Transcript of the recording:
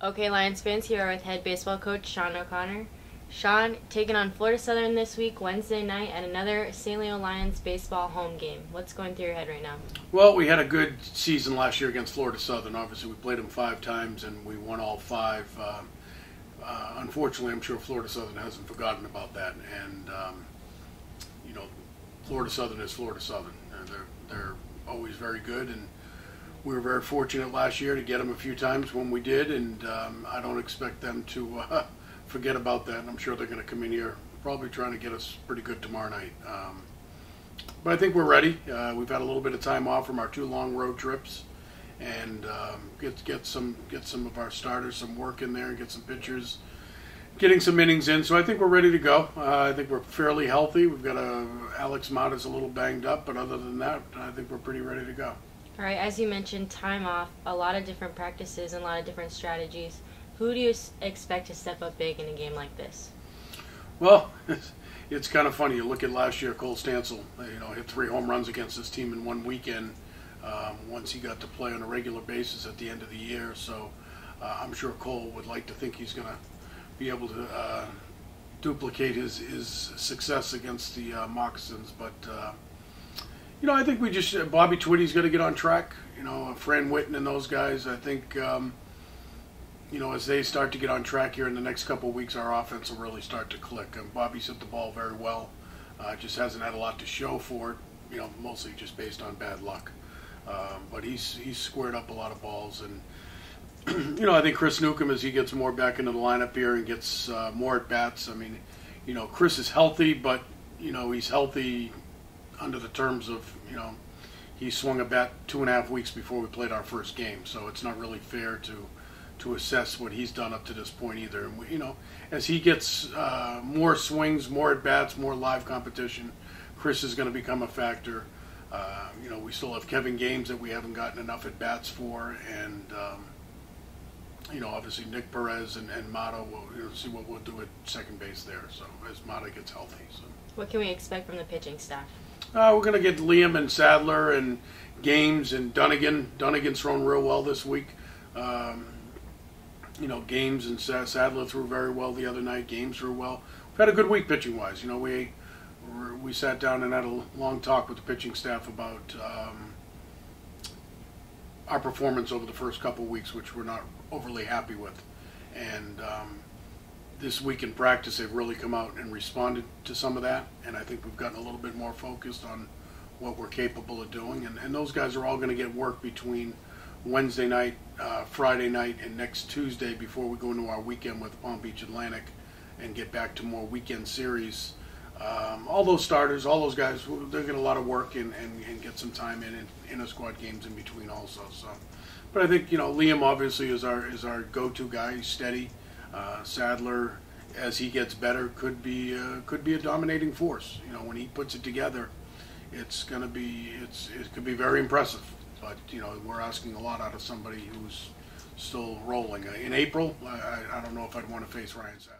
Okay, Lions fans, here with head baseball coach Sean O'Connor. Sean, taking on Florida Southern this week, Wednesday night, at another St. Leo Lions baseball home game. What's going through your head right now? Well, we had a good season last year against Florida Southern. Obviously, we played them 5 times, and we won all 5. Unfortunately, I'm sure Florida Southern hasn't forgotten about that. And, Florida Southern is Florida Southern. They're always very good, and we were very fortunate last year to get them a few times when we did, and I don't expect them to forget about that. And I'm sure they're going to come in here probably trying to get us pretty good tomorrow night. But I think we're ready. We've had a little bit of time off from our 2 long road trips, and get some of our starters some work in there, and get some pitchers getting some innings in. So I think we're ready to go. I think we're fairly healthy. We've got Alex Mata's a little banged up, but other than that, I think we're pretty ready to go. All right, as you mentioned, time off, a lot of different practices and a lot of different strategies. Who do you expect to step up big in a game like this? Well, it's kind of funny. You look at last year, Cole Stansel, hit 3 home runs against this team in one weekend once he got to play on a regular basis at the end of the year. So I'm sure Cole would like to think he's going to be able to duplicate his success against the Moccasins. But, I think we just, Bobby Twitty's got to get on track. Fran Witten and those guys, I think, as they start to get on track here in the next couple of weeks, our offense will really start to click. And Bobby's hit the ball very well. Just hasn't had a lot to show for it, mostly just based on bad luck. But he's squared up a lot of balls. And, I think Chris Newcomb, as he gets more back into the lineup here and gets more at-bats, Chris is healthy, but, he's healthy under the terms of, he swung a bat 2.5 weeks before we played our first game. So it's not really fair to assess what he's done up to this point either. And, as he gets more swings, more at-bats, more live competition, Chris is going to become a factor. We still have Kevin Games that we haven't gotten enough at-bats for, and, obviously Nick Perez and Mata, we'll see what we'll do at second base there, so as Mata gets healthy. So. What can we expect from the pitching staff? We're going to get Liam and Sadler and Games and Dunnigan. Dunnigan's thrown real well this week. Games and Sadler threw very well the other night. Games threw well. We've had a good week pitching-wise. We sat down and had a long talk with the pitching staff about our performance over the first couple of weeks, which we're not overly happy with. And this week in practice, they've really come out and responded to some of that. And I think we've gotten a little bit more focused on what we're capable of doing. And those guys are all going to get work between Wednesday night, Friday night, and next Tuesday before we go into our weekend with Palm Beach Atlantic and get back to more weekend series. All those starters, all those guys, they're getting a lot of work and get some time in a squad games in between also. So, but I think Liam obviously is our go-to guy. He's steady. Sadler, as he gets better, could be a dominating force. When he puts it together, it could be very impressive. But we're asking a lot out of somebody who's still rolling. In April, I don't know if I'd want to face Ryan Sadler.